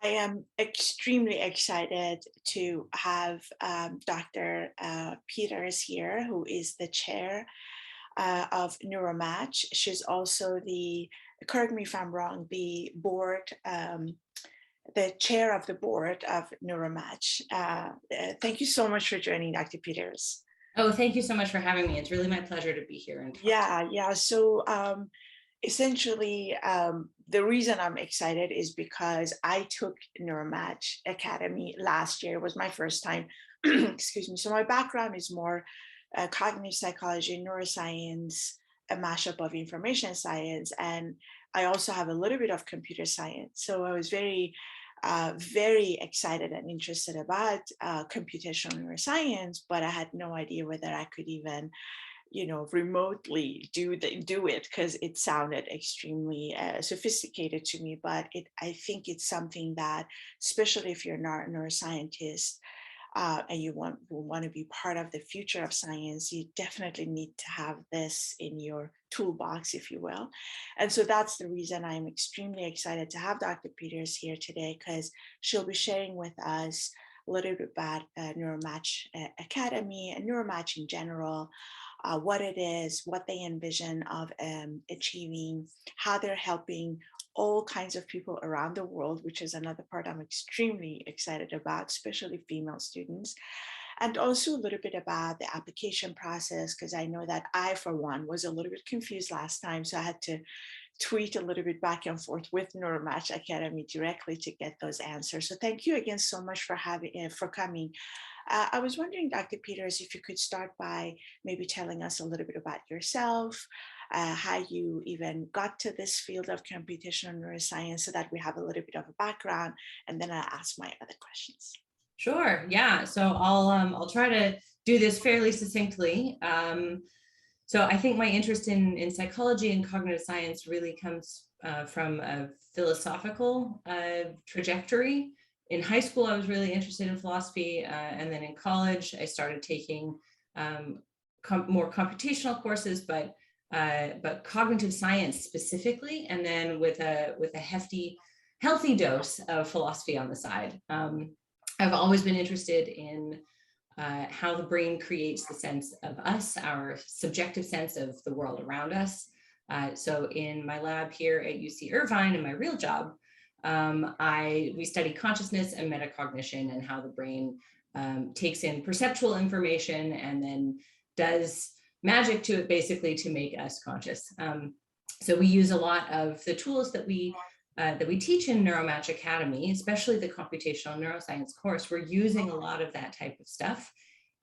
I am extremely excited to have Dr. Peters here, who is the chair of Neuromatch. She's also correct me if I'm wrong, the chair of the board of Neuromatch. Thank you so much for joining, Dr. Peters. Oh, thank you so much for having me. It's really my pleasure to be here and talk to Yeah. So essentially, the reason I'm excited is because I took Neuromatch Academy last year. It was my first time. Excuse me. So my background is more cognitive psychology, neuroscience, a mashup of information science, and I also have a little bit of computer science. So I was very excited and interested about computational neuroscience, but I had no idea whether I could even remotely do it because it sounded extremely sophisticated to me. But I think it's something that, especially if you're not a neuroscientist and you want to be part of the future of science, you definitely need to have this in your toolbox, if you will. And so that's the reason I'm extremely excited to have Dr. Peters here today, because she'll be sharing with us a little bit about Neuromatch Academy and Neuromatch in general, what it is, what they envision of achieving, how they're helping all kinds of people around the world, which is another part I'm extremely excited about, especially female students. And also a little bit about the application process, because I know that I, for one, was a little bit confused last time. So I had to tweet a little bit back and forth with Neuromatch Academy directly to get those answers. So thank you again so much for coming. I was wondering, Dr. Peters, if you could start by maybe telling us a little bit about yourself, how you even got to this field of computational neuroscience, so that we have a little bit of a background, and then I'll ask my other questions. Sure. Yeah. So I'll try to do this fairly succinctly. So I think my interest in psychology and cognitive science really comes from a philosophical trajectory. In high school, I was really interested in philosophy, and then in college, I started taking more computational courses, but cognitive science specifically, and then with a healthy dose of philosophy on the side. I've always been interested in how the brain creates the sense of us, our subjective sense of the world around us. So in my lab here at UC Irvine, in my real job, we study consciousness and metacognition, and how the brain takes in perceptual information and then does magic to it, basically, to make us conscious. So we use a lot of the tools that we teach in Neuromatch Academy, especially the computational neuroscience course. We're using a lot of that type of stuff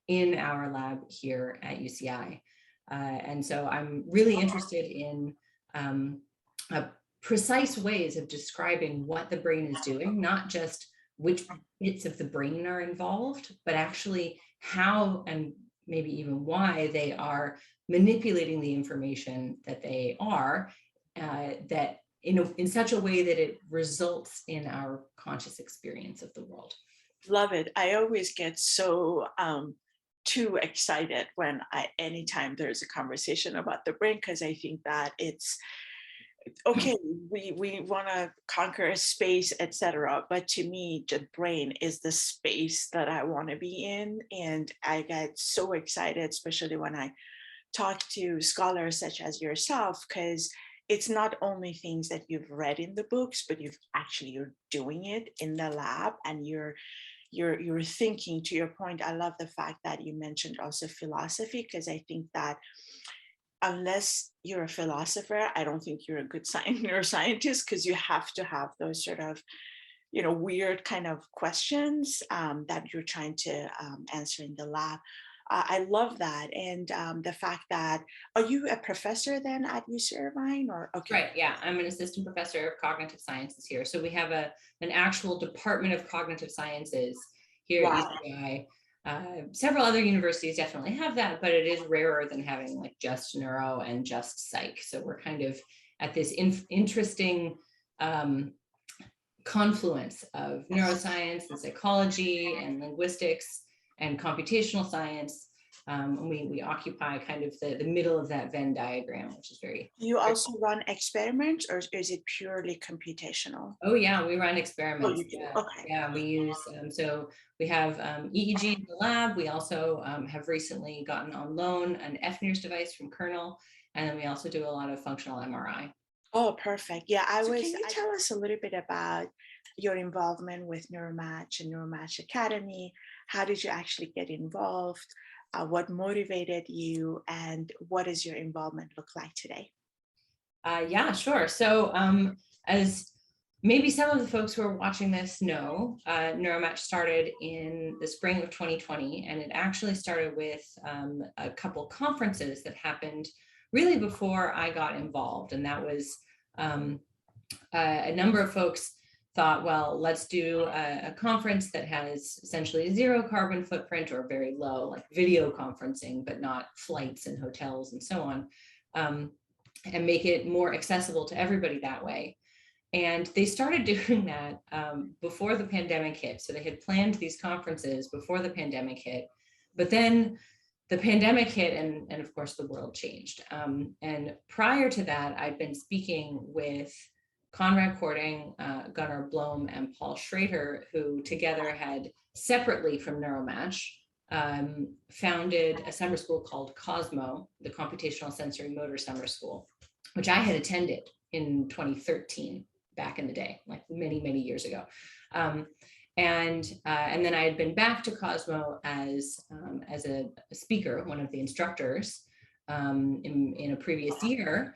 in our lab here at UCI. And so I'm really interested in precise ways of describing what the brain is doing, not just which bits of the brain are involved, but actually how and maybe even why they are manipulating the information that they are, that in such a way that it results in our conscious experience of the world. Love it. I always get so too excited when anytime there's a conversation about the brain, because I think that it's okay, we want to conquer space, etc. But to me, the brain is the space that I want to be in. And I get so excited, especially when I talk to scholars such as yourself, because it's not only things that you've read in the books, but you're doing it in the lab, and you're thinking. To your point, I love the fact that you mentioned also philosophy, because I think that unless you're a philosopher, I don't think you're a good neuroscientist, because you have to have those sort of weird kind of questions that you're trying to answer in the lab. I love that. And the fact that, are you a professor then at UC Irvine, or? Okay. Right, yeah, I'm an assistant professor of cognitive sciences here. So we have an actual department of cognitive sciences here at UCI. Several other universities definitely have that, but it is rarer than having like just neuro and just psych. So we're kind of at this interesting confluence of neuroscience and psychology and linguistics and computational science. And we occupy kind of the middle of that Venn diagram, which is very. Do you also run experiments, or is it purely computational? Oh yeah, we run Oh, experiments. you do. Yeah, Okay. yeah. We use so we have EEG in the lab. We also have recently gotten on loan an FNIRS device from Kernel, and then we also do a lot of functional MRI. Oh, perfect. Yeah, can you tell us a little bit about your involvement with Neuromatch and Neuromatch Academy? How did you actually get involved? What motivated you, and what does your involvement look like today? Yeah, sure. So as maybe some of the folks who are watching this know, Neuromatch started in the spring of 2020, and it actually started with a couple conferences that happened really before I got involved. And that was a number of folks thought, well, let's do a conference that has essentially a zero carbon footprint or very low, like video conferencing, but not flights and hotels and so on. And make it more accessible to everybody that way. And they started doing that before the pandemic hit. So they had planned these conferences before the pandemic hit, but then the pandemic hit, and of course the world changed. And prior to that, I'd been speaking with Conrad Cording, Gunnar Blom, and Paul Schrader, who together had separately from Neuromatch founded a summer school called Cosmo, the Computational Sensory Motor Summer School, which I had attended in 2013, back in the day, like many, many years ago. And then I had been back to Cosmo as a speaker, one of the instructors in a previous year.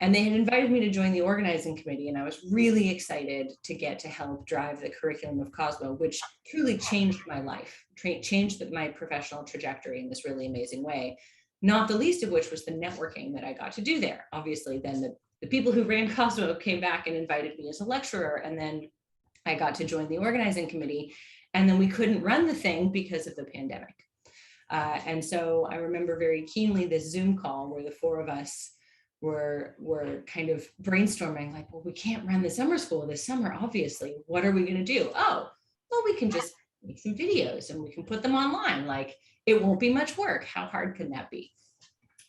And they had invited me to join the organizing committee, and I was really excited to get to help drive the curriculum of Cosmo, which truly changed my life, changed my professional trajectory in this really amazing way, not the least of which was the networking that I got to do there. Obviously, then the people who ran Cosmo came back and invited me as a lecturer, and then I got to join the organizing committee, and then we couldn't run the thing because of the pandemic. And so I remember very keenly this Zoom call where the four of us were kind of brainstorming, like, well, we can't run the summer school this summer, obviously. What are we going to do? Oh, well, we can just make some videos and we can put them online. Like, it won't be much work. How hard can that be?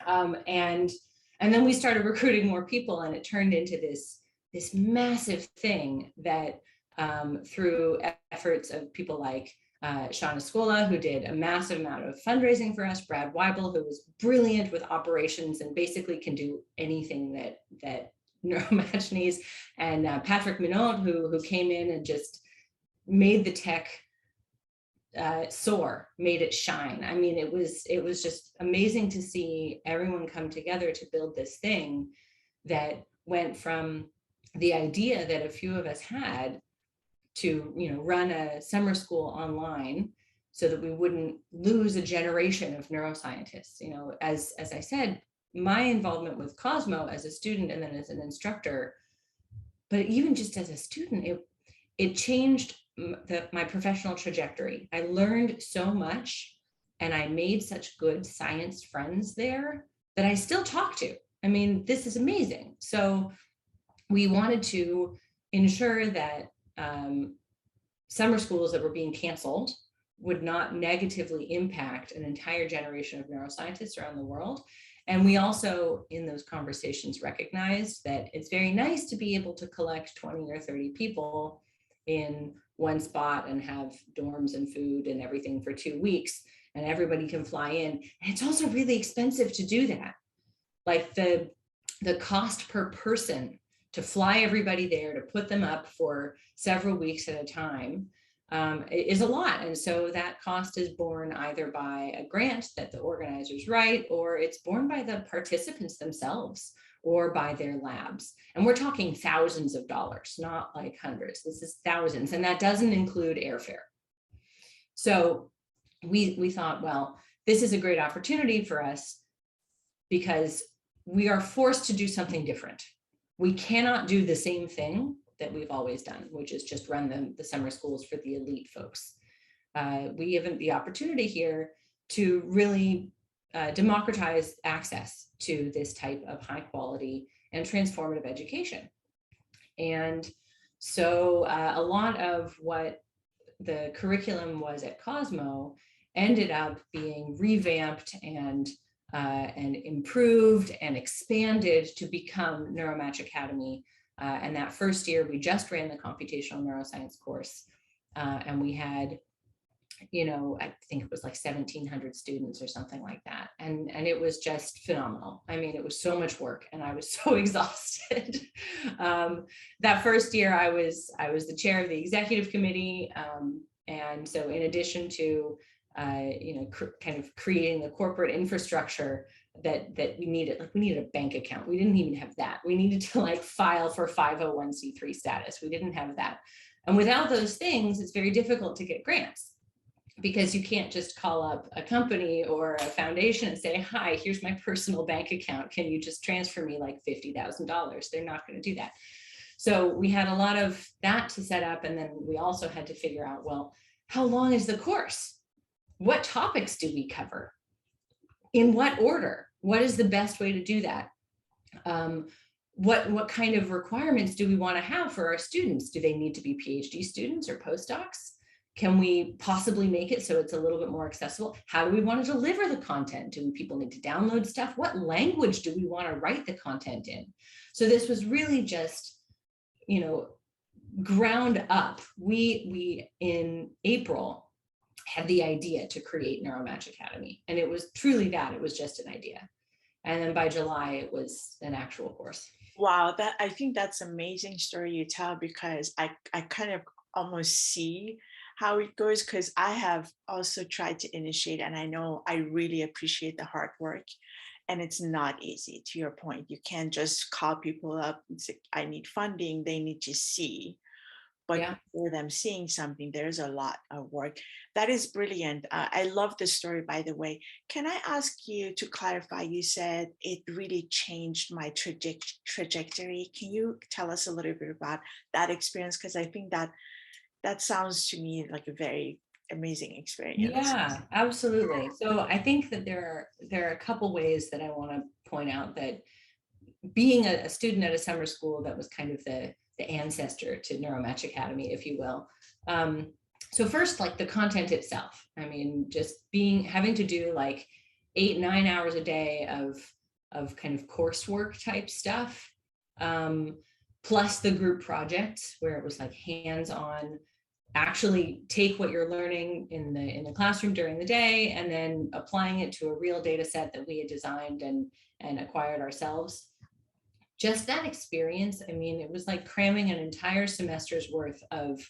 And then we started recruiting more people, and it turned into this massive thing that through efforts of people like Shauna Scola, who did a massive amount of fundraising for us, Brad Weibel, who was brilliant with operations and basically can do anything that Neuromatch needs, and Patrick Minot, who came in and just made the tech soar, made it shine. I mean, it was just amazing to see everyone come together to build this thing that went from the idea that a few of us had to, run a summer school online so that we wouldn't lose a generation of neuroscientists. As I said, my involvement with Cosmo as a student and then as an instructor, but even just as a student, it changed my professional trajectory. I learned so much, and I made such good science friends there that I still talk to. I mean, this is amazing. So we wanted to ensure that summer schools that were being canceled would not negatively impact an entire generation of neuroscientists around the world. And we also, in those conversations, recognized that it's very nice to be able to collect 20 or 30 people in one spot and have dorms and food and everything for 2 weeks, and everybody can fly in. And it's also really expensive to do that. Like the cost per person to fly everybody there, to put them up for several weeks at a time, is a lot. And so that cost is borne either by a grant that the organizers write, or it's borne by the participants themselves or by their labs. And we're talking thousands of dollars, not like hundreds. This is thousands, and that doesn't include airfare. So we thought, well, this is a great opportunity for us because we are forced to do something different. We cannot do the same thing that we've always done, which is just run the summer schools for the elite folks. We have the opportunity here to really democratize access to this type of high quality and transformative education. And so a lot of what the curriculum was at Cosmo ended up being revamped and improved and expanded to become Neuromatch Academy. And that first year, we just ran the computational neuroscience course, and we had, I think it was like 1,700 students or something like that. And it was just phenomenal. I mean, it was so much work and I was so exhausted. That first year I was the chair of the executive committee. And so in addition to, kind of creating the corporate infrastructure that we needed, like we needed a bank account. We didn't even have that. We needed to like file for 501c3 status. We didn't have that. And without those things, it's very difficult to get grants, because you can't just call up a company or a foundation and say, hi, here's my personal bank account. Can you just transfer me like $50,000? They're not going to do that. So we had a lot of that to set up. And then we also had to figure out, well, how long is the course? What topics do we cover? In what order? What is the best way to do that? What kind of requirements do we want to have for our students? Do they need to be PhD students or postdocs? Can we possibly make it so it's a little bit more accessible? How do we want to deliver the content? Do people need to download stuff? What language do we want to write the content in? So this was really just, ground up. We in April had the idea to create Neuromatch Academy, and it was truly that. It was just an idea. And then by July, it was an actual course. Wow, I think that's an amazing story you tell, because I kind of almost see how it goes, because I have also tried to initiate, and I know I really appreciate the hard work, and it's not easy. To your point, you can't just call people up and say, I need funding. They need to see. But Yeah. for them seeing something, there's a lot of work. That is brilliant. I love the story, by the way. Can I ask you to clarify? You said it really changed my trajectory. Can you tell us a little bit about that experience? Because I think that sounds to me like a very amazing experience. Yeah, absolutely. So I think that there are a couple ways that I want to point out that being a student at a summer school that was kind of the ancestor to Neuromatch Academy, if you will. So first, like the content itself. I mean, just having to do like 8-9 hours a day of kind of coursework type stuff, plus the group projects where it was like hands-on, actually take what you're learning in the classroom during the day and then applying it to a real data set that we had designed and acquired ourselves. Just that experience, I mean, it was like cramming an entire semester's worth of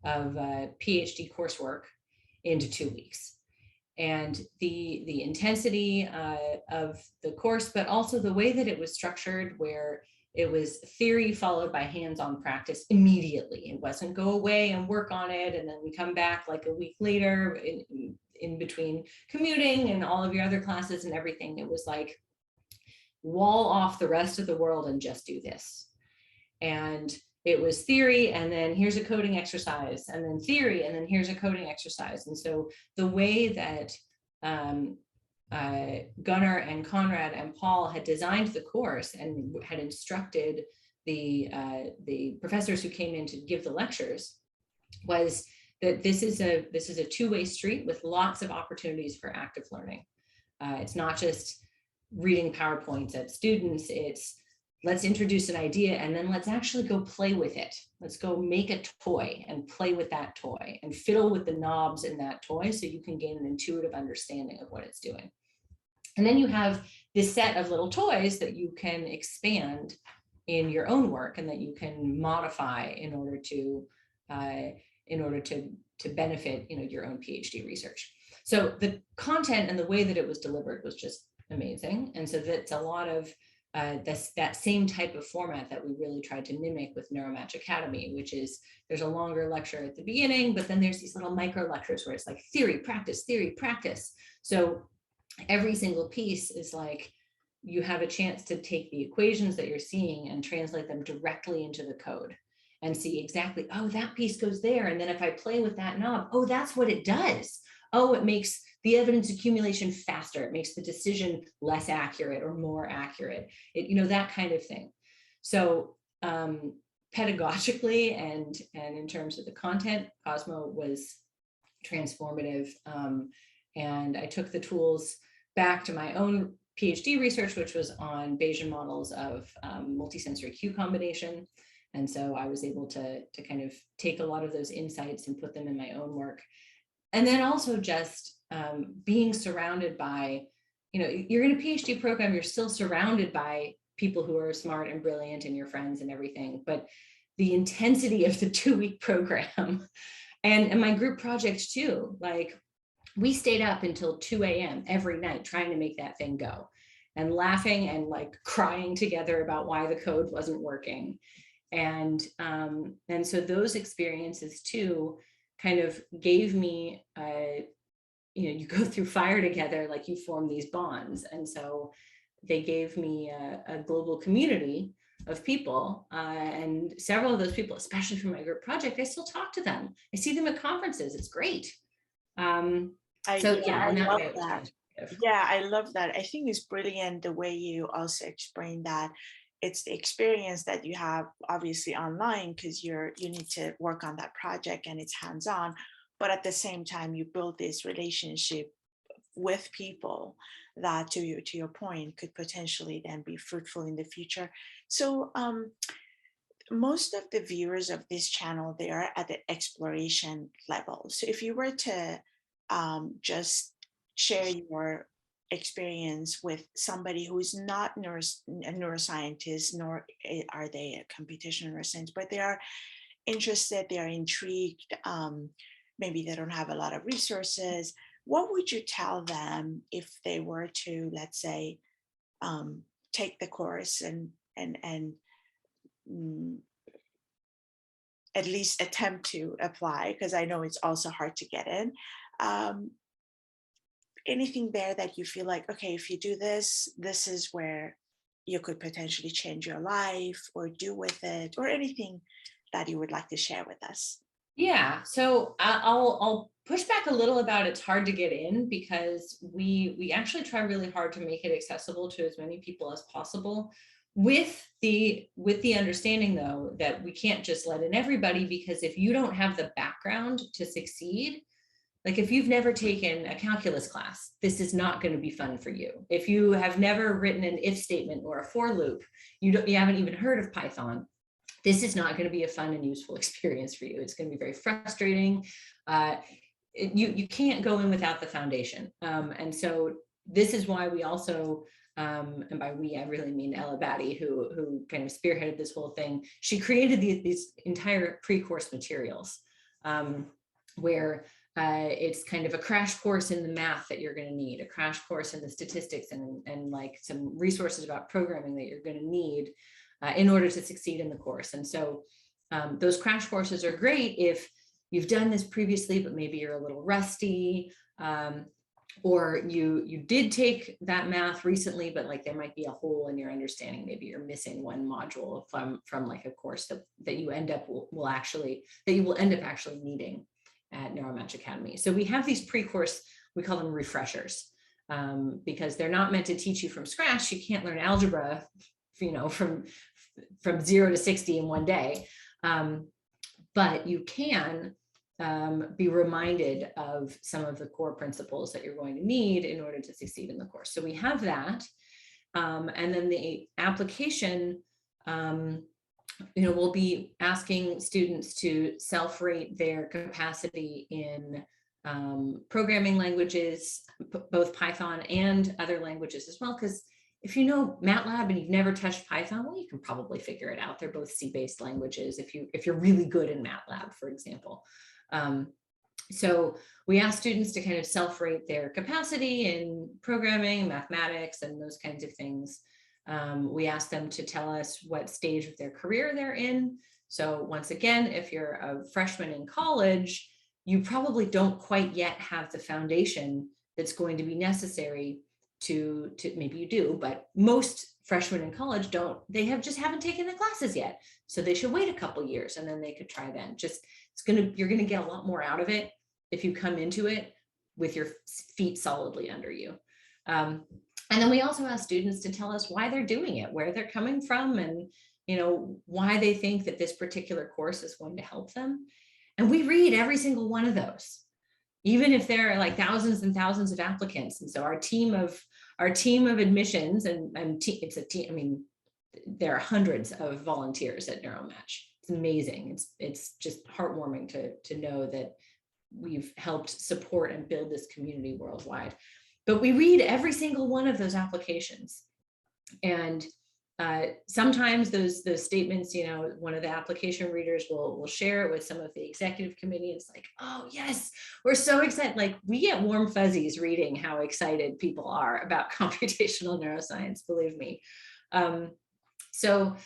PhD coursework into 2 weeks. And the intensity of the course, but also the way that it was structured, where it was theory followed by hands-on practice immediately. It wasn't go away and work on it, and then we come back like a week later in between commuting and all of your other classes and everything. It was like, wall off the rest of the world and just do this. And it was theory, and then here's a coding exercise, and then theory, and then here's a coding exercise. And so the way that Gunnar and Conrad and Paul had designed the course and had instructed the professors who came in to give the lectures was that this is a two-way street with lots of opportunities for active learning. It's not just reading PowerPoints at students. It's let's introduce an idea and then let's actually go play with it. Let's go make a toy and play with that toy and fiddle with the knobs in that toy so you can gain an intuitive understanding of what it's doing. And then you have this set of little toys that you can expand in your own work and that you can modify in order to benefit your own PhD research. So the content and the way that it was delivered was just amazing. And so that's a lot of that same type of format that we really tried to mimic with Neuromatch Academy, which is there's a longer lecture at the beginning, but then there's these little micro lectures where it's like theory, practice, theory, practice. So every single piece is like you have a chance to take the equations that you're seeing and translate them directly into the code and see exactly, oh, that piece goes there. And then if I play with that knob, oh, that's what it does. Oh, it makes the evidence accumulation faster. It makes the decision less accurate or more accurate. That kind of thing. So pedagogically and in terms of the content, Cosmo was transformative. And I took the tools back to my own PhD research, which was on Bayesian models of multisensory cue combination. And so I was able to kind of take a lot of those insights and put them in my own work. And then also just being surrounded by, you're in a PhD program, you're still surrounded by people who are smart and brilliant and your friends and everything. But the intensity of the 2-week program and my group project too, like we stayed up until 2 a.m. every night trying to make that thing go and laughing and like crying together about why the code wasn't working. And so those experiences too kind of gave me, you go through fire together, like you form these bonds. And so they gave me a global community of people, and several of those people, especially from my group project, I still talk to them. I see them at conferences. It's great. So yeah, in that way, it was transformative. Yeah, I love that. I think it's brilliant the way you also explain that it's the experience that you have obviously online because you need to work on that project and it's hands-on, but at the same time you build this relationship with people that to your point could potentially then be fruitful in the future. So most of the viewers of this channel, they are at the exploration level. So if you were to just share your experience with somebody who's not a neuroscientist, nor are they a computational neuroscience, but they are interested, they are intrigued, maybe they don't have a lot of resources, what would you tell them if they were to, let's say, take the course and at least attempt to apply, because I know it's also hard to get in. Anything there that you feel like, okay, if you do this, this is where you could potentially change your life or do with it, or anything that you would like to share with us? Yeah, so I'll push back a little about it's hard to get in because we actually try really hard to make it accessible to as many people as possible, with the understanding though that we can't just let in everybody, because if you don't have the background to succeed, like if you've never taken a calculus class, this is not going to be fun for you. If you have never written an if statement or a for loop, you haven't even heard of Python, this is not going to be a fun and useful experience for you. It's going to be very frustrating. You can't go in without the foundation. And so this is why we also, and by we, I really mean Ella Batty, who kind of spearheaded this whole thing. She created these entire pre-course materials where it's kind of a crash course in the math that you're going to need, a crash course in the statistics, and like some resources about programming that you're going to need in order to succeed in the course. And so those crash courses are great if you've done this previously, but maybe you're a little rusty, or you did take that math recently, but like there might be a hole in your understanding. Maybe you're missing one module from like a course that you end up will actually end up actually needing at Neuromatch Academy. So we have these pre-course, we call them refreshers, because they're not meant to teach you from scratch. You can't learn algebra, from 0 to 60 in one day, but you can be reminded of some of the core principles that you're going to need in order to succeed in the course. So we have that, and then the application, we'll be asking students to self-rate their capacity in programming languages, both Python and other languages as well, because if you know MATLAB and you've never touched Python, well, you can probably figure it out. They're both C-based languages if you're really good in MATLAB, for example. So we ask students to kind of self-rate their capacity in programming, mathematics, and those kinds of things. We ask them to tell us what stage of their career they're in. So once again, if you're a freshman in college, you probably don't quite yet have the foundation that's going to be necessary to maybe you do, but most freshmen in college don't, just haven't taken the classes yet. So they should wait a couple years and then they could try then. You're going to get a lot more out of it if you come into it with your feet solidly under you. And then we also ask students to tell us why they're doing it, where they're coming from, and why they think that this particular course is going to help them. And we read every single one of those. even if there are like thousands and thousands of applicants. And so our team of admissions it's a team, I mean, there are hundreds of volunteers at Neuromatch. It's amazing. It's just heartwarming to know that we've helped support and build this community worldwide. But we read every single one of those applications. And sometimes those statements, you know, one of the application readers will share it with some of the executive committee. It's like, oh yes, we're so excited. Like, we get warm fuzzies reading how excited people are about computational neuroscience, believe me. So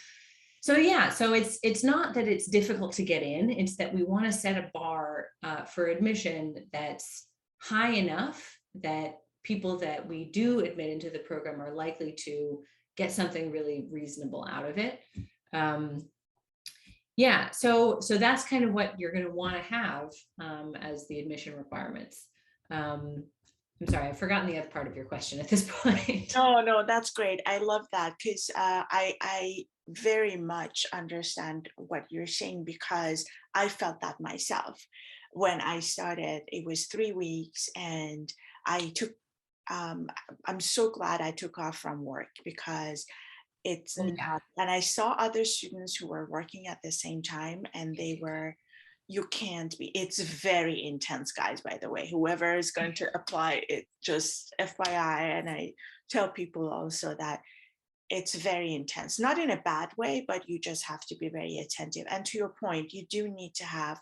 it's not that it's difficult to get in, it's that we want to set a bar for admission that's high enough that people that we do admit into the program are likely to get something really reasonable out of it. So that's kind of what you're going to want to have as the admission requirements. I'm sorry, I've forgotten the other part of your question at this point. No, that's great. I love that, because I very much understand what you're saying, because I felt that myself. When I started, it was 3 weeks, and I took, I'm so glad I took off from work, because it's not, and I saw other students who were working at the same time, and they were, you can't be, it's very intense, guys, by the way, whoever is going to apply it, just FYI. And I tell people also that it's very intense, not in a bad way, but you just have to be very attentive. And to your point, you do need to have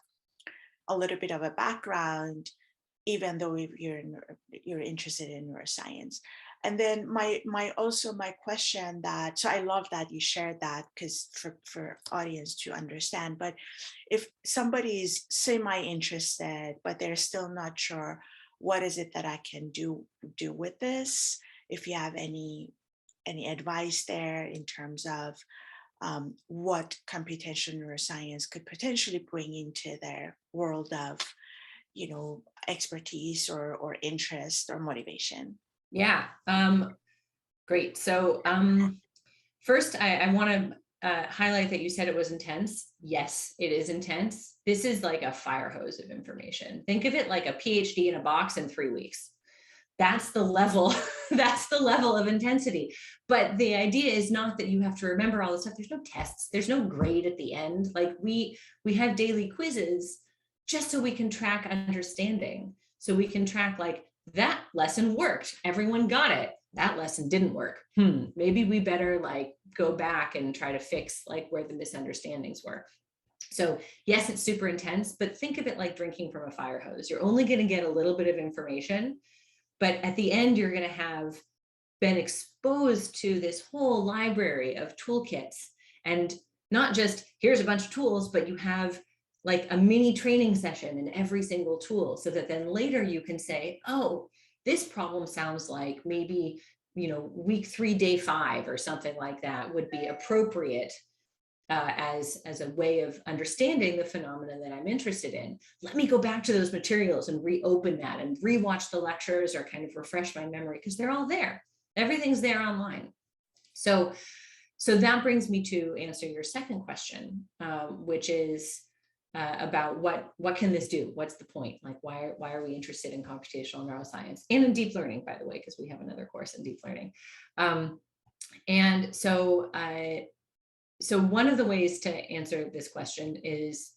a little bit of a background, even though if you're interested in neuroscience. And then my question, that, so I love that you shared that, because for audience to understand. But if somebody is semi-interested, but they're still not sure, what is it that I can do with this? If you have any advice there in terms of what computational neuroscience could potentially bring into their world of, you know, expertise or interest or motivation. Yeah, great. So first, I want to highlight that you said it was intense. Yes, it is intense. This is like a fire hose of information. Think of it like a PhD in a box in 3 weeks. That's the level, that's the level of intensity. But the idea is not that you have to remember all this stuff. There's no tests, there's no grade at the end. Like we have daily quizzes just so we can track understanding. So we can track, like, that lesson worked, everyone got it. That lesson didn't work. Maybe we better like go back and try to fix like where the misunderstandings were. So yes, it's super intense, but think of it like drinking from a fire hose. You're only going to get a little bit of information, but at the end, you're going to have been exposed to this whole library of toolkits, and not just here's a bunch of tools, but you have like a mini training session in every single tool, so that then later you can say, oh, this problem sounds like maybe, you know, week 3, day 5 or something like that would be appropriate as a way of understanding the phenomena that I'm interested in. Let me go back to those materials and reopen that and rewatch the lectures, or kind of refresh my memory, because they're all there. Everything's there online. So that brings me to answer your second question, which is about what can this do? What's the point? Like, why are we interested in computational neuroscience and in deep learning, by the way, because we have another course in deep learning. And so one of the ways to answer this question is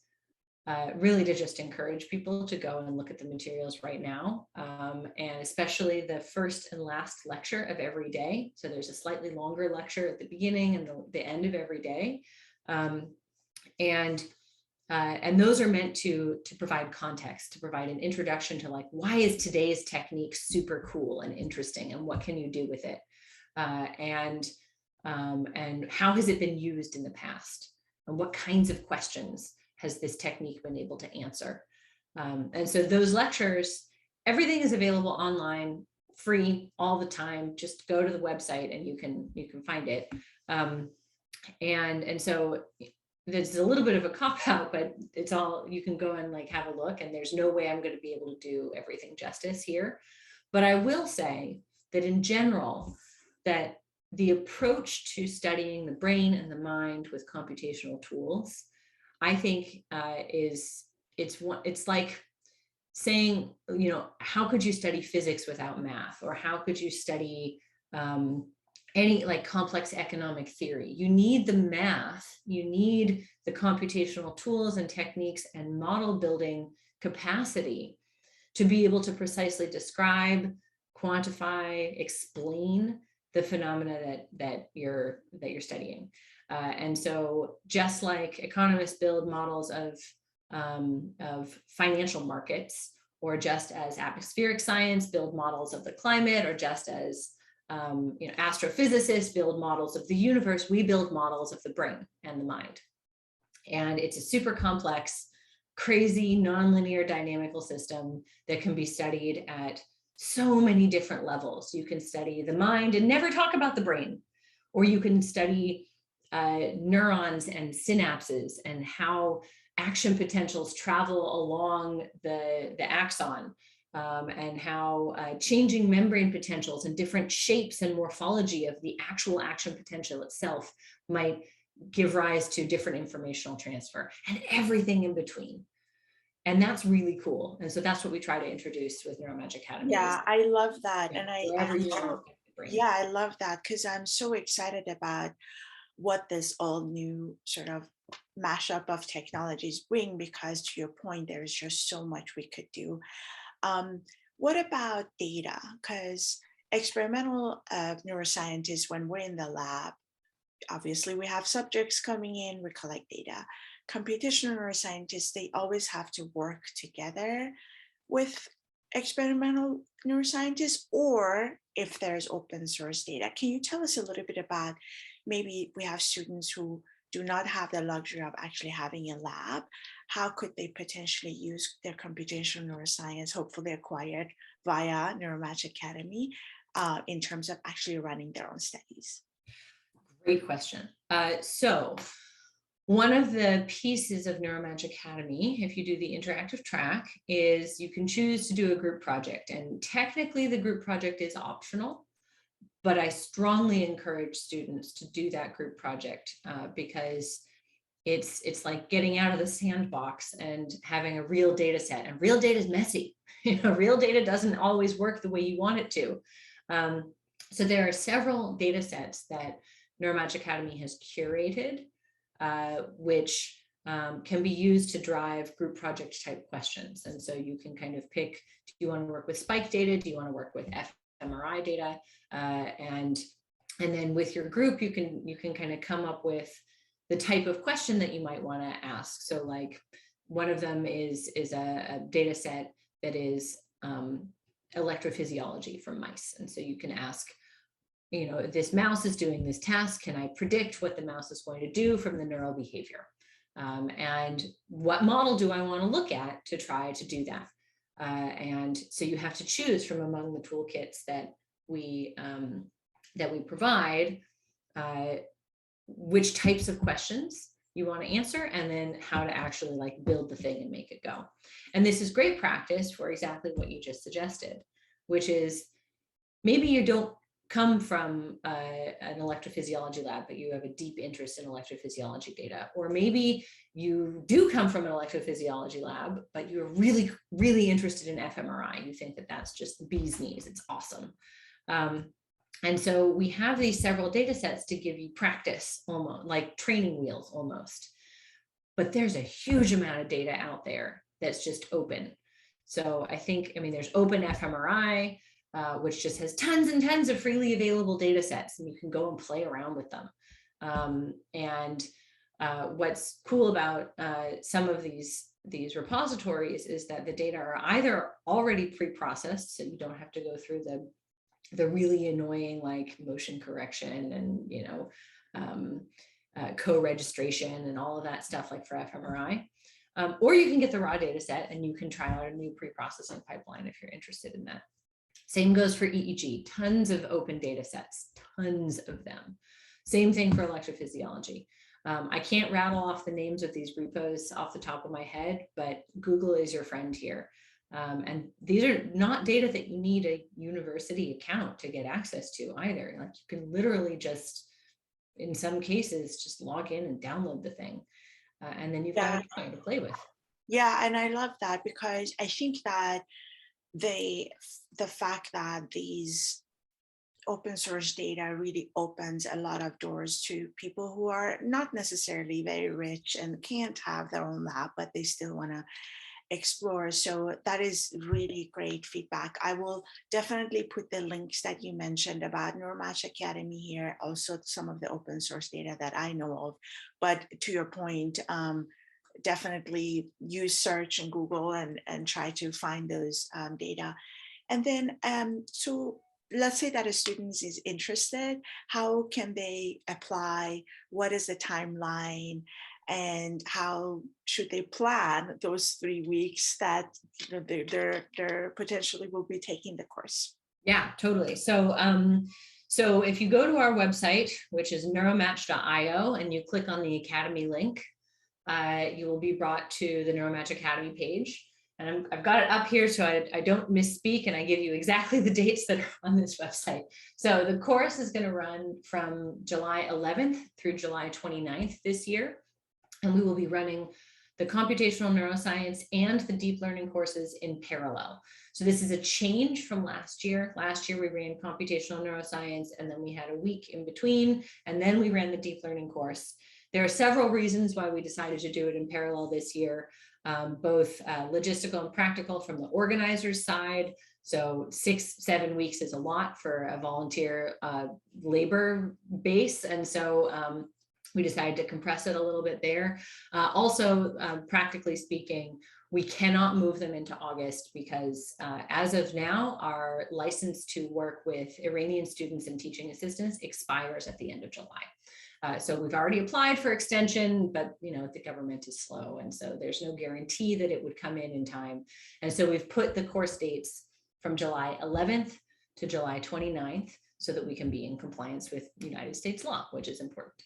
really to just encourage people to go and look at the materials right now, and especially the first and last lecture of every day. So there's a slightly longer lecture at the beginning and the end of every day. And those are meant to provide context, to provide an introduction to, like, why is today's technique super cool and interesting, and what can you do with it? And how has it been used in the past? And what kinds of questions has this technique been able to answer? And so those lectures, everything is available online, free all the time. Just go to the website and you can find it. And so there's a little bit of a cop-out, but it's all, you can go and like have a look, and there's no way I'm going to be able to do everything justice here. But I will say that in general, that the approach to studying the brain and the mind with computational tools, I think it's like saying, you know, how could you study physics without math? Or how could you study any like complex economic theory? You need the math, you need the computational tools and techniques and model building capacity to be able to precisely describe, quantify, explain the phenomena that you're studying. And so just like economists build models of financial markets, or just as atmospheric science build models of the climate, or just as you know, astrophysicists build models of the universe, we build models of the brain and the mind. And it's a super complex, crazy, nonlinear dynamical system that can be studied at so many different levels. You can study the mind and never talk about the brain, or you can study neurons and synapses and how action potentials travel along the axon, and how changing membrane potentials and different shapes and morphology of the actual action potential itself might give rise to different informational transfer, and everything in between. And that's really cool. And so that's what we try to introduce with Neuromatch Academy. Yeah, I love that. Yeah, And I yeah, I love that, because I'm so excited about what this all new sort of mashup of technologies bring, because to your point, there's just so much we could do. What about data? Because experimental neuroscientists, when we're in the lab, obviously we have subjects coming in, we collect data. Computational neuroscientists, they always have to work together with experimental neuroscientists, or if there's open source data. Can you tell us a little bit about, maybe we have students who do not have the luxury of actually having a lab, how could they potentially use their computational neuroscience, hopefully acquired via Neuromatch Academy, in terms of actually running their own studies? Great question. So one of the pieces of Neuromatch Academy, if you do the interactive track, is you can choose to do a group project. And technically the group project is optional, but I strongly encourage students to do that group project because it's like getting out of the sandbox and having a real data set. And real data is messy. You know, real data doesn't always work the way you want it to. So there are several data sets that Neuromatch Academy has curated, which can be used to drive group project type questions. And so you can kind of pick, do you want to work with spike data? Do you want to work with fMRI data? And then with your group, you can kind of come up with the type of question that you might want to ask. So like one of them is a data set that is electrophysiology from mice. And so you can ask, you know, this mouse is doing this task. Can I predict what the mouse is going to do from the neural behavior? And what model do I want to look at to try to do that? And so you have to choose from among the toolkits that we provide which types of questions you want to answer, and then how to actually like build the thing and make it go. And this is great practice for exactly what you just suggested, which is maybe you don't come from an electrophysiology lab, but you have a deep interest in electrophysiology data. Or maybe you do come from an electrophysiology lab, but you're really, really interested in fMRI. You think that that's just the bee's knees. It's awesome. And so we have these several data sets to give you practice, almost like training wheels almost. But there's a huge amount of data out there that's just open. So I think, I mean, there's open fMRI, which just has tons and tons of freely available data sets, and you can go and play around with them. What's cool about some of these repositories is that the data are either already pre-processed, so you don't have to go through the really annoying like motion correction and, you know, co-registration and all of that stuff like for fMRI. Or you can get the raw data set and you can try out a new pre-processing pipeline if you're interested in that. Same goes for EEG, tons of open data sets, tons of them. Same thing for electrophysiology. I can't rattle off the names of these repos off the top of my head, but Google is your friend here. And these are not data that you need a university account to get access to either. Like you can literally just, in some cases, just log in and download the thing. And then you've got something to play with. Yeah, and I love that because I think that the the fact that these open source data really opens a lot of doors to people who are not necessarily very rich and can't have their own lab, but they still want to explore. So that is really great feedback. I will definitely put the links that you mentioned about Neuromatch Academy here, also some of the open source data that I know of. But to your point, definitely use search and Google and try to find those data. And then, so let's say that a student is interested, how can they apply? What is the timeline? And how should they plan those 3 weeks that they're potentially will be taking the course? Yeah, totally. So if you go to our website, which is neuromatch.io, and you click on the Academy link, you will be brought to the Neuromatch Academy page. And I've got it up here so I don't misspeak and I give you exactly the dates that are on this website. So the course is going to run from July 11th through July 29th this year. And we will be running the computational neuroscience and the deep learning courses in parallel. So this is a change from last year. Last year we ran computational neuroscience and then we had a week in between and then we ran the deep learning course. There are several reasons why we decided to do it in parallel this year, both logistical and practical from the organizer's side. So 6-7 weeks is a lot for a volunteer labor base. And so we decided to compress it a little bit there. Also, practically speaking, we cannot move them into August because as of now, our license to work with Iranian students and teaching assistants expires at the end of July. So we've already applied for extension, but the government is slow. And so there's no guarantee that it would come in time. And so we've put the course dates from July 11th to July 29th so that we can be in compliance with United States law, which is important.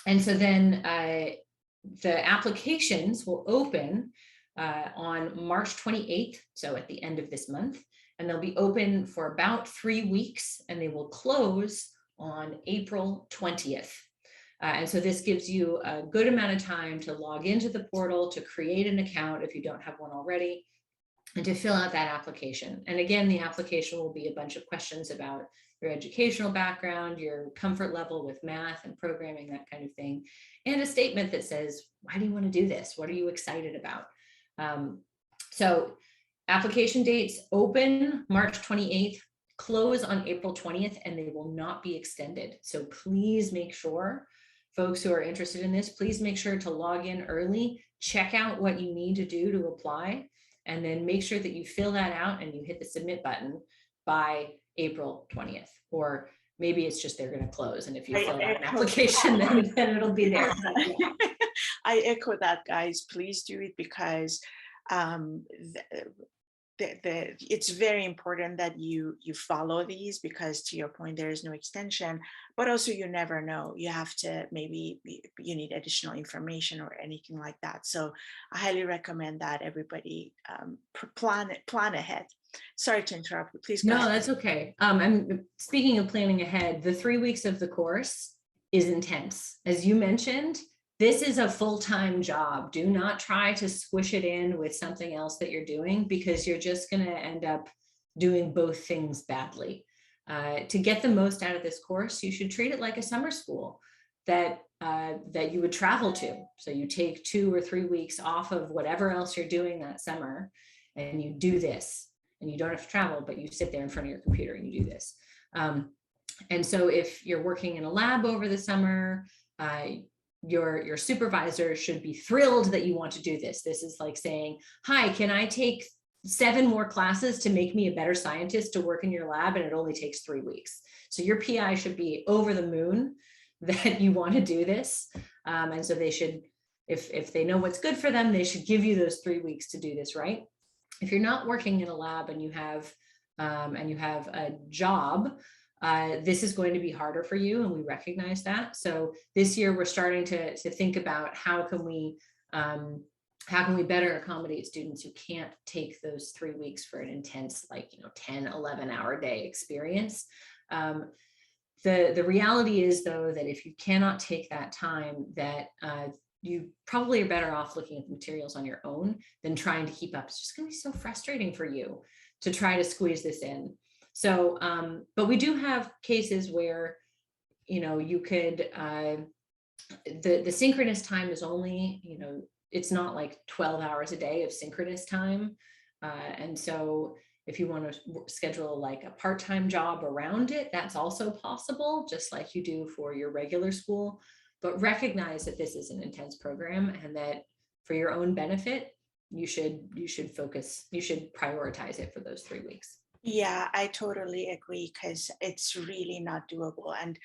And so then the applications will open on March 28th, so at the end of this month, and they'll be open for about 3 weeks and they will close on April 20th. And so this gives you a good amount of time to log into the portal, to create an account if you don't have one already, and to fill out that application. And again, the application will be a bunch of questions about your educational background, your comfort level with math and programming, that kind of thing, and a statement that says, why do you want to do this? What are you excited about? So application dates open March 28th, close on April 20th, and they will not be extended. So please make sure, folks who are interested in this, please make sure to log in early, check out what you need to do to apply, and then make sure that you fill that out and you hit the submit button by April 20th. Or maybe it's just they're going to close. And if you fill out an application, then it'll be there. I echo that, guys. Please do it because it's very important that you follow these, because to your point, there is no extension, but also you never know. You have to, maybe you need additional information or anything like that. So I highly recommend that everybody plan ahead. Sorry to interrupt, please go ahead. No, that's okay. I'm speaking of planning ahead. The 3 weeks of the course is intense. As you mentioned, this is a full-time job. Do not try to squish it in with something else that you're doing, because you're just going to end up doing both things badly. To get the most out of this course, you should treat it like a summer school that you would travel to. So you take 2 or 3 weeks off of whatever else you're doing that summer, and you do this. And you don't have to travel, but you sit there in front of your computer and you do this. And so if you're working in a lab over the summer, your supervisor should be thrilled that you want to do this. This is like saying, hi, can I take 7 more classes to make me a better scientist to work in your lab? And it only takes 3 weeks. So your PI should be over the moon that you want to do this. And so they should, if they know what's good for them, they should give you those 3 weeks to do this, right? If you're not working in a lab and you have a job, this is going to be harder for you, and we recognize that. So this year we're starting to think about how can we better accommodate students who can't take those 3 weeks for an intense, 10, 11-hour day experience. The reality is, though, that if you cannot take that time, that you probably are better off looking at the materials on your own than trying to keep up. It's just going to be so frustrating for you to try to squeeze this in. So, but we do have cases where, you know, you could, the synchronous time is only, you know, it's not like 12 hours a day of synchronous time. And so if you want to schedule like a part-time job around it, that's also possible, just like you do for your regular school. But recognize that this is an intense program and that for your own benefit, you should focus, you should prioritize it for those 3 weeks. Yeah, I totally agree because it's really not doable. And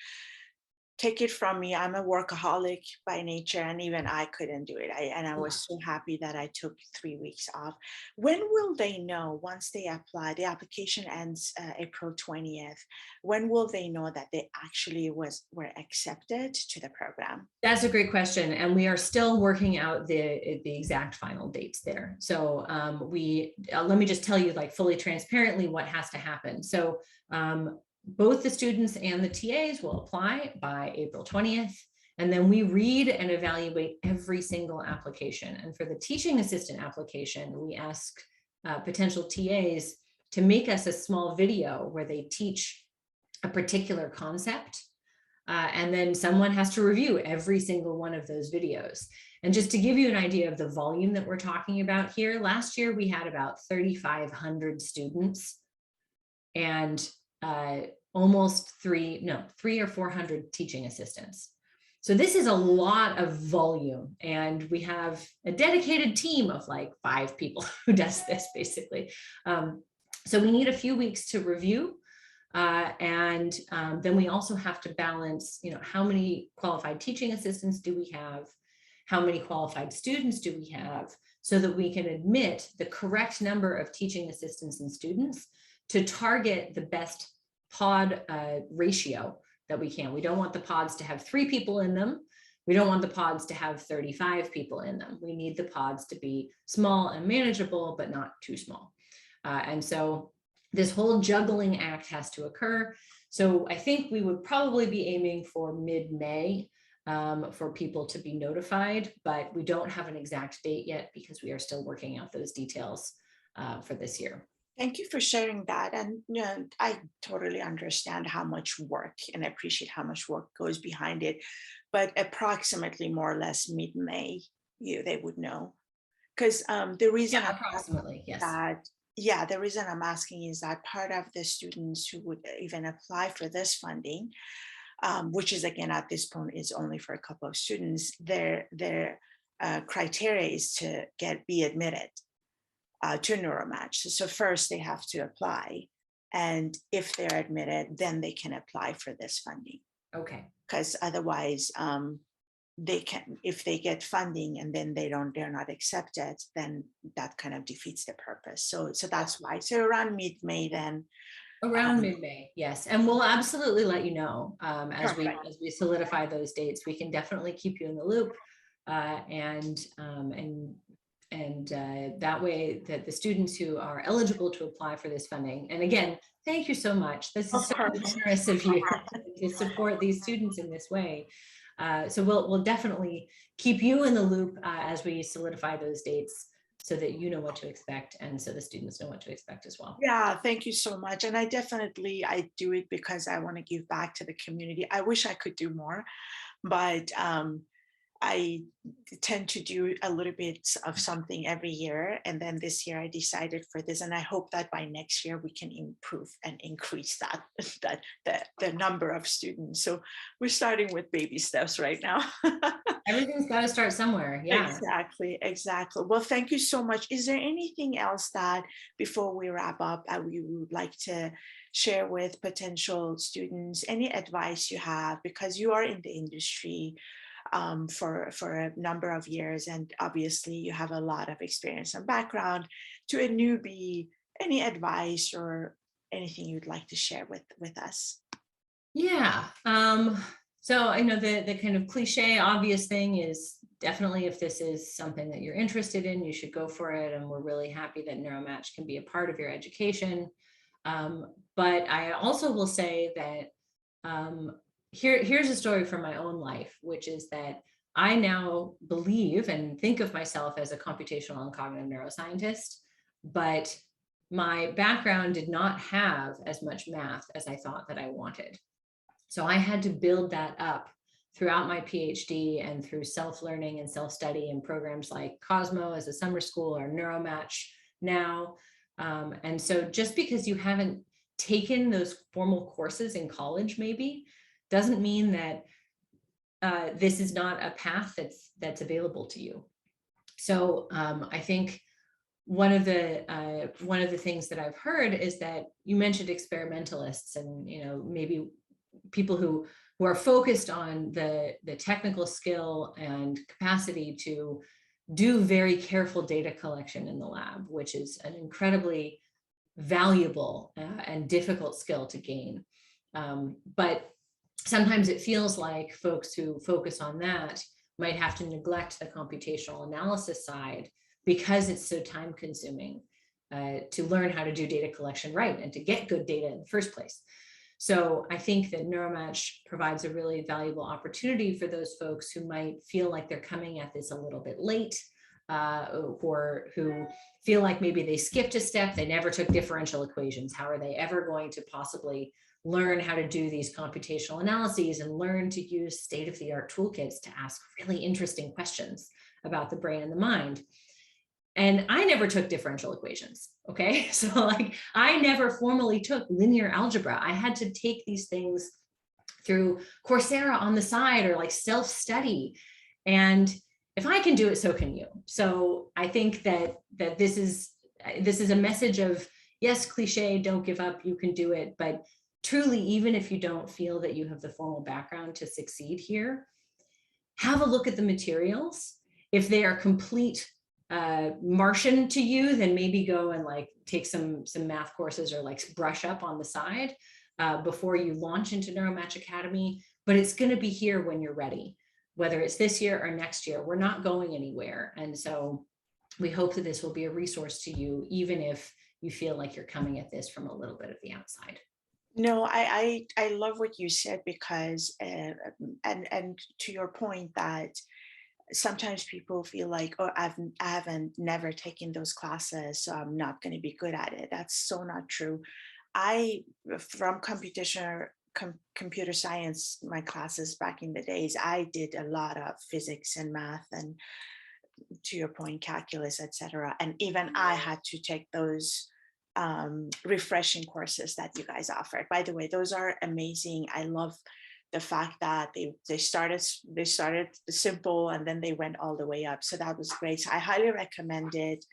take it from me, I'm a workaholic by nature, and even I couldn't do it. And I was so happy that I took 3 weeks off. When will they know once they apply? The application ends April 20th. When will they know that they actually were accepted to the program? That's a great question, and we are still working out the exact final dates there. So let me just tell you, like, fully transparently what has to happen. So both the students and the TAs will apply by April 20th, and then we read and evaluate every single application. And for the teaching assistant application, we ask potential TAs to make us a small video where they teach a particular concept. And then someone has to review every single one of those videos. And just to give you an idea of the volume that we're talking about here, last year we had about 3,500 students and almost 300 or 400 teaching assistants. So this is a lot of volume, and we have a dedicated team of like 5 people who does this basically. So we need a few weeks to review. And then we also have to balance, you know, how many qualified teaching assistants do we have? How many qualified students do we have? So that we can admit the correct number of teaching assistants and students to target the best pod ratio that we can. We don't want the pods to have 3 people in them. We don't want the pods to have 35 people in them. We need the pods to be small and manageable, but not too small. And so this whole juggling act has to occur. So I think we would probably be aiming for mid-May for people to be notified, but we don't have an exact date yet because we are still working out those details for this year. Thank you for sharing that. And you know, I totally understand how much work and appreciate how much work goes behind it. But approximately more or less mid-May, they would know. Because the reason approximately, yes. The reason I'm asking is that part of the students who would even apply for this funding, which is again at this point is only for a couple of students, their criteria is to be admitted to Neuromatch. So first they have to apply, and if they're admitted, then they can apply for this funding. Okay. Because otherwise, they can, if they get funding and then they're not accepted, then that kind of defeats the purpose. So that's why. So around mid-May then. Around mid-May, yes, and we'll absolutely let you know as we solidify those dates. We can definitely keep you in the loop, and that way that the students who are eligible to apply for this funding, and again, thank you so much. This is so generous of you to support these students in this way. So we'll definitely keep you in the loop as we solidify those dates, so that you know what to expect and so the students know what to expect as well. Yeah, thank you so much. And I do it because I want to give back to the community. I wish I could do more, but I tend to do a little bit of something every year. And then this year I decided for this, and I hope that by next year we can improve and increase the number of students. So we're starting with baby steps right now. Everything's got to start somewhere. Yeah, exactly. Well, thank you so much. Is there anything else that before we wrap up we would like to share with potential students? Any advice you have, because you are in the industry for a number of years, and obviously you have a lot of experience and background. To a newbie, any advice or anything you'd like to share with us? Yeah. So I know the kind of cliche obvious thing is definitely, if this is something that you're interested in, you should go for it. And we're really happy that Neuromatch can be a part of your education. But I also will say that here's a story from my own life, which is that I now believe and think of myself as a computational and cognitive neuroscientist, but my background did not have as much math as I thought that I wanted. So I had to build that up throughout my PhD and through self-learning and self-study in programs like Cosmo as a summer school or Neuromatch now. And so just because you haven't taken those formal courses in college maybe doesn't mean that this is not a path that's available to you. So I think one of the things that I've heard is that you mentioned experimentalists, and maybe people who are focused on the technical skill and capacity to do very careful data collection in the lab, which is an incredibly valuable and difficult skill to gain. But sometimes it feels like folks who focus on that might have to neglect the computational analysis side because it's so time consuming to learn how to do data collection right and to get good data in the first place. So I think that Neuromatch provides a really valuable opportunity for those folks who might feel like they're coming at this a little bit late, or who feel like maybe they skipped a step, they never took differential equations. How are they ever going to possibly learn how to do these computational analyses and learn to use state-of-the-art toolkits to ask really interesting questions about the brain and the mind? And I never took differential equations, okay? So like I never formally took linear algebra. I had to take these things through Coursera on the side or like self-study. And if I can do it, so can you. So I think that this is a message of, yes, cliche, don't give up, you can do it. But truly, even if you don't feel that you have the formal background to succeed here, have a look at the materials. If they are complete Martian to you, then maybe go and like take some math courses or like brush up on the side before you launch into Neuromatch Academy. But it's going to be here when you're ready, whether it's this year or next year. We're not going anywhere. And so we hope that this will be a resource to you, even if you feel like you're coming at this from a little bit of the outside. No, I love what you said, because and to your point that sometimes people feel like, oh, I haven't never taken those classes, so I'm not going to be good at it. That's so not true. I, from computer science, my classes back in the days, I did a lot of physics and math, and to your point, calculus, etc. And even I had to take those refreshing courses that you guys offered. By the way, those are amazing. I love the fact that they started simple and then they went all the way up. So that was great. So I highly recommend it.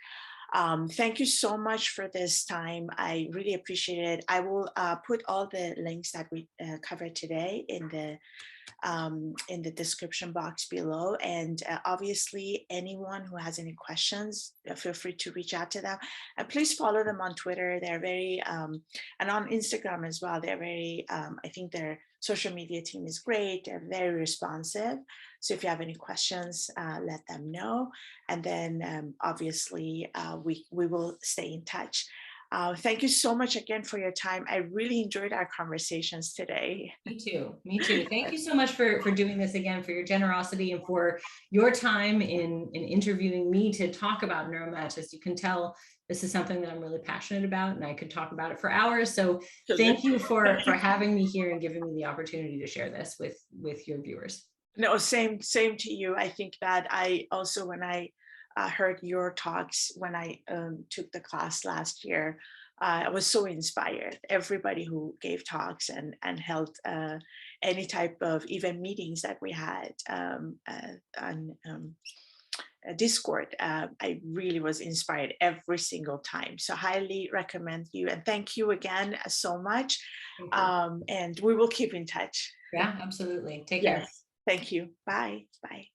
Thank you so much for this time. I really appreciate it. I will put all the links that we covered today in the description box below. And obviously, anyone who has any questions, feel free to reach out to them. And please follow them on Twitter. They're very, and on Instagram as well. They're very, I think their social media team is great. They're very responsive. So if you have any questions, let them know. And then obviously, we will stay in touch. Thank you so much again for your time. I really enjoyed our conversations today. Me too. Me too. Thank you so much for doing this again, for your generosity and for your time in interviewing me to talk about Neuromatch. As you can tell, this is something that I'm really passionate about, and I could talk about it for hours. So thank you for having me here and giving me the opportunity to share this with your viewers. No, same to you. I think that I also, when I heard your talks when I took the class last year, I was so inspired. Everybody who gave talks and held any type of even meetings that we had on Discord, I really was inspired every single time. So highly recommend you, and thank you again so much. And we will keep in touch. Yeah, absolutely. Take Yes. care. Thank you. Bye. Bye.